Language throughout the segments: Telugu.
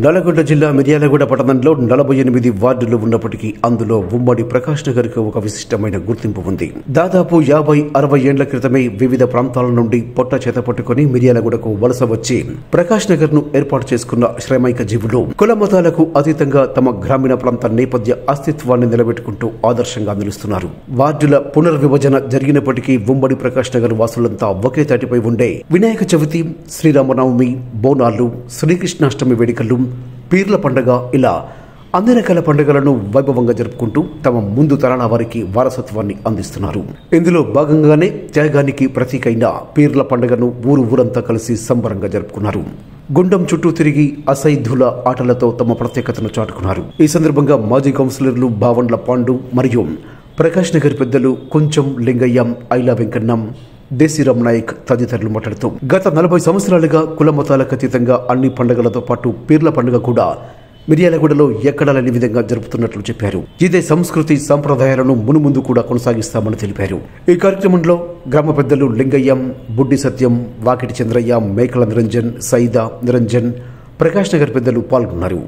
నల్గొండ జిల్లా మిర్యాలగూడ పట్టణంలో 48 వార్డులు ఉన్నప్పటికీ అందులో ఉమ్మడి ప్రకాష్ నగర్ కు ఒక విశిష్టమైన గుర్తింపు ఉంది. దాదాపు 50-60 ఏళ్ల క్రితమే వివిధ ప్రాంతాల నుండి పొట్ట చేత పట్టుకుని మిర్యాలగూడకు వలస వచ్చి ప్రకాష్ నగర్ ను ఏర్పాటు చేసుకున్న శ్రామిక జీవులు కుల మతాలకు అతీతంగా తమ గ్రామీణ ప్రాంత నేపథ్య అస్తిత్వాన్ని నిలబెట్టుకుంటూ ఆదర్శంగా నిలుస్తున్నారు. వార్డుల పునర్విభజన జరిగినప్పటికీ ఉమ్మడి ప్రకాష్ నగర్ వాసులంతా ఒకే తాటిపై ఉండే వినాయక చవితి, శ్రీరామనవమి, బోనాలు, శ్రీకృష్ణాష్టమి వేడుకలు, పీర్ల పండుగ ఇలా అన్ని రకాల పండుగలను వైభవంగా జరుపుకుంటూ తమ ముందు తరాల వారికి వారసత్వాన్ని అందిస్తున్నారు. ఇందులో భాగంగానే త్యాగానికి ప్రతీకైన పీర్ల పండుగను ఊరంతా కలిసి సంబరంగా జరుపుకున్నారు. గుండం చుట్టూ తిరిగి అసైధుల ఆటలతో తమ ప్రత్యేకతను చాటుకున్నారు. ఈ సందర్భంగా మాజీ కౌన్సిలర్లు బావండ్ల పాండు మరియు ప్రకాష్ నగర్ పెద్దలు కొంచెం లింగయ్య, ఐలా వెంకన్నం, దేశీరామ్ నాయక్ తదితరులు మాట్లాడుతూ గత 40 సంవత్సరాలుగా కుల మతాలకు అతీతంగా అన్ని పండుగలతో పాటు పీర్ల పండుగ కూడా మిర్యాలగూడలో ఎక్కడా లేని విధంగా జరుపుతున్నట్లు చెప్పారు. ఇదే సంస్కృతి సంప్రదాయాలను మునుముందు కూడా కొనసాగిస్తామని తెలిపారు. ఈ కార్యక్రమంలో గ్రామ పెద్దలు లింగయ్య, బుడ్డి సత్యం, వాకిటి చంద్రయ్య, మేకల నిరంజన్, సైదా నిరంజన్, ప్రకాష్ నగర్ పెద్దలు పాల్గొన్నారు.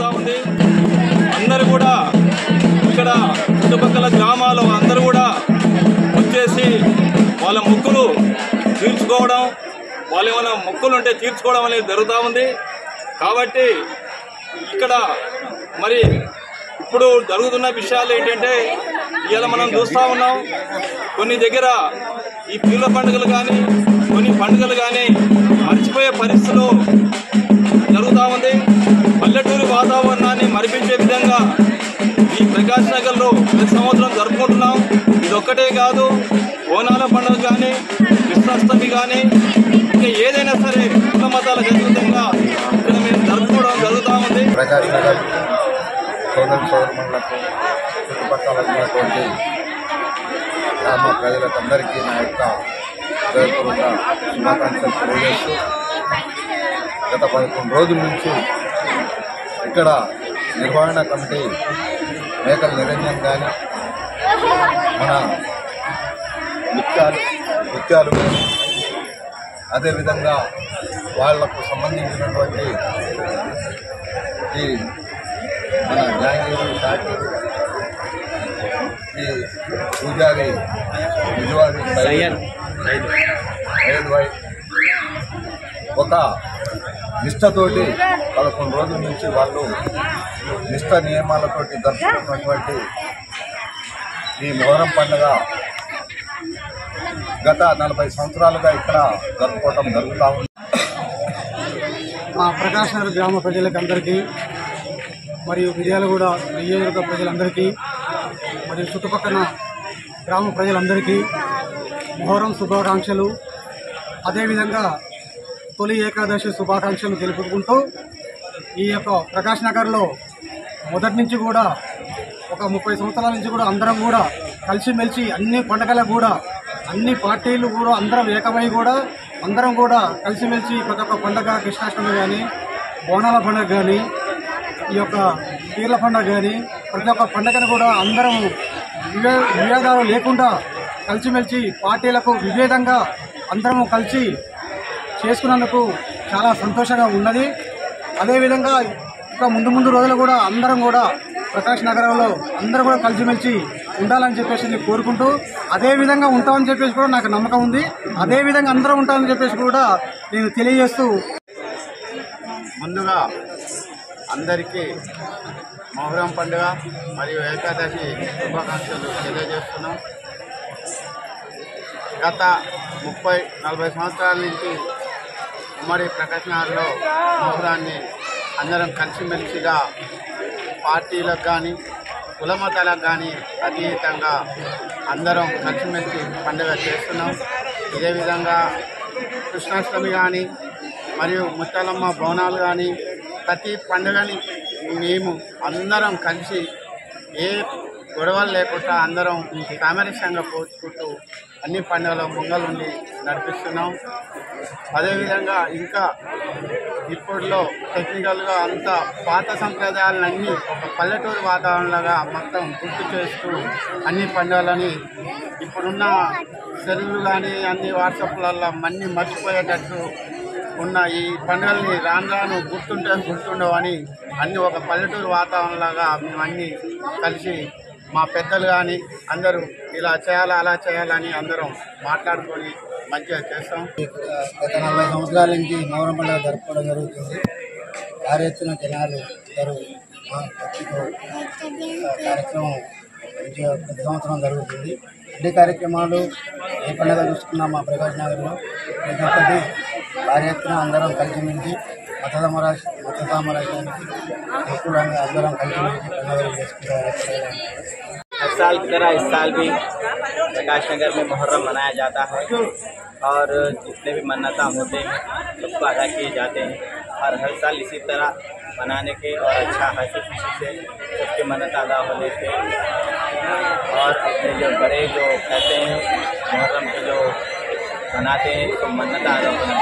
జరుగుతూ ఉంది. అందరూ కూడా ఇక్కడ చుట్టుపక్కల గ్రామాలు అందరూ కూడా వచ్చేసి వాళ్ళ మొక్కులు తీర్చుకోవడం, వాళ్ళు ఏమైనా మొక్కులు ఉంటే తీర్చుకోవడం అనేది జరుగుతూ ఉంది. కాబట్టి ఇక్కడ మరి ఇప్పుడు జరుగుతున్న విషయాలు ఏంటంటే ఇవాళ మనం చూస్తూ ఉన్నాం, కొన్ని దగ్గర ఈ పీర్ల పండుగలు కానీ కొన్ని పండుగలు కానీ మర్చిపోయే పరిస్థితులు జరుగుతూ ఉంది. పల్లెటూరి వాతావరణాన్ని మరిపించే విధంగా ఈ ప్రకాష్ నగర్లో ప్రతి సంవత్సరం జరుపుకుంటున్నాం. ఇదొక్కటే కాదు, బోనాల పండుగ కానీ కృష్ణాష్టమి కానీ ఇంకా ఏదైనా సరే కుల మతాలకు అతీతంగా ఇక్కడ మేము జరుపుకోవడం జరుగుతూ ఉంది. ప్రకాష్ నగర్ సోదరులకు చుట్టుపక్కల ఉన్నటువంటి గ్రామ ప్రజలకందరికీ నా యొక్క హృదయపూర్వక శుభాకాంక్షలు తెలియజేస్తూ గత 11 రోజుల నుంచి ఇక్కడ నిర్వహణ కమిటీ మేకల నిరంజన్ కానీ మన నృత్యాలు కానీ అదేవిధంగా వాళ్లకు సంబంధించినటువంటి ఈ మన జాంగీరు షాకీరు ఈ పూజారి నిజవారి సయ్యద్ భాయ్ ఒక నిష్ఠతోటి 11 రోజుల నుంచి వాళ్ళు నిష్ఠ నియమాలతోటి జరుపుకున్నటువంటి ఈ మొహరం పండుగ గత 40 సంవత్సరాలుగా ఇక్కడ జరుపుకోవటం జరుగుతూ ఉంది. మా ప్రకాష్ నగర్ గ్రామ ప్రజలకందరికీ మరియు మిర్యాలగూడ నియోజకవర్గ ప్రజలందరికీ మరియు చుట్టుపక్కల గ్రామ ప్రజలందరికీ మొహరం శుభాకాంక్షలు, అదేవిధంగా తొలి ఏకాదశి శుభాకాంక్షలు తెలుపుకుంటూ ఈ యొక్క ప్రకాష్ నగర్లో మొదటి నుంచి కూడా ఒక 30 సంవత్సరాల నుంచి కూడా అందరం కూడా కలిసిమెలిసి అన్ని పండుగలకు కూడా అన్ని పార్టీలు కూడా అందరం ఏకమై కూడా అందరం కూడా కలిసిమెలిసి ప్రతి ఒక్క పండుగ కృష్ణాష్టమి కానీ బోనాల పండుగ కానీ ఈ యొక్క పీర్ల పండుగ కానీ ప్రతి ఒక్క పండుగను కూడా అందరం విభేదాలు లేకుండా కలిసిమెలిసి పార్టీలకు విభేదంగా అందరము కలిసి చేసుకున్నందుకు చాలా సంతోషంగా ఉన్నది. అదేవిధంగా ఇంకా ముందు రోజులు కూడా అందరం కూడా ప్రకాష్ నగరంలో అందరూ కూడా కలిసిమెలిసి ఉండాలని చెప్పేసి కోరుకుంటూ అదేవిధంగా ఉంటామని చెప్పేసి కూడా నాకు నమ్మకం ఉంది. అదేవిధంగా అందరూ ఉంటామని చెప్పేసి కూడా నేను తెలియజేస్తూ ముందుగా అందరికీ మొహరం పండుగ మరియు ఏకాదశి శుభాకాంక్షలు తెలియజేస్తున్నాం. గత 30-40 సంవత్సరాల నుంచి ఉమ్మడి ప్రకాష్ నగర్లో మొహరాన్ని అందరం కలిసిమెలిసిగా పార్టీలకు కానీ కుల మతాలకు కానీ అతీతంగా అందరం కలిసిమెలిసి పండుగ చేస్తున్నాం. ఇదే విధంగా కృష్ణాష్టమి కానీ మరియు ముత్యాలమ్మ బోనాలు కానీ ప్రతి పండుగని మేము అందరం కలిసి ఏ గొడవలు లేకుండా అందరం సామరస్యంగా పోల్చుకుంటూ అన్ని పండుగల ముంగలుండి నడిపిస్తున్నాం. అదేవిధంగా ఇంకా ఇప్పట్లో టెక్నికల్గా అంతా పాత సంప్రదాయాలన్నీ ఒక పల్లెటూరు వాతావరణంగా మొత్తం గుర్తు చేస్తూ అన్ని పండుగలని ఇప్పుడున్న సెల్లు కానీ అన్ని వాట్సాప్లలో అన్నీ మర్చిపోయేటట్టు ఉన్న ఈ పండుగల్ని రాను గుర్తుండవని అన్ని ఒక పల్లెటూరు వాతావరణంలాగా మేము అన్నీ కలిసి మా పెద్దలు కానీ అందరూ ఇలా చేయాలా అలా చేయాలని అందరం మాట్లాడుకొని మంచిగా చేస్తాం. గత 40 సంవత్సరాల నుంచి మొహరం పండుగ జరుపుకోవడం జరుగుతుంది. భారీ ఎత్తున జనాలు అందరూ కార్యక్రమం మంచిగా ప్రతి సంవత్సరం జరుగుతుంది. అన్ని కార్యక్రమాలు ఏ పండుగ చూసుకున్నా మా ప్రకాష్ నగర్లో ప్రతి ఒక్కటి భారీ ఎత్తున అందరం కలిసిమెలిసి మత సామరాజ్యానికి ఎక్కువగా అందరం కలిసిమెలిసి పండుగలు చేసుకుంటారు. हर साल की तरह इस साल भी प्रकाश नगर में मुहर्रम मनाया जाता है और जितने भी मन्नता होते हैं सबको अदा किए जाते हैं और हर साल इसी तरह मनाने के और अच्छा हंसी खुशी से सबके मन्नत अदा होने के और अपने जो बड़े जो कहते हैं मुहर्रम के जो मनाते हैं तो मन्नत अदा होने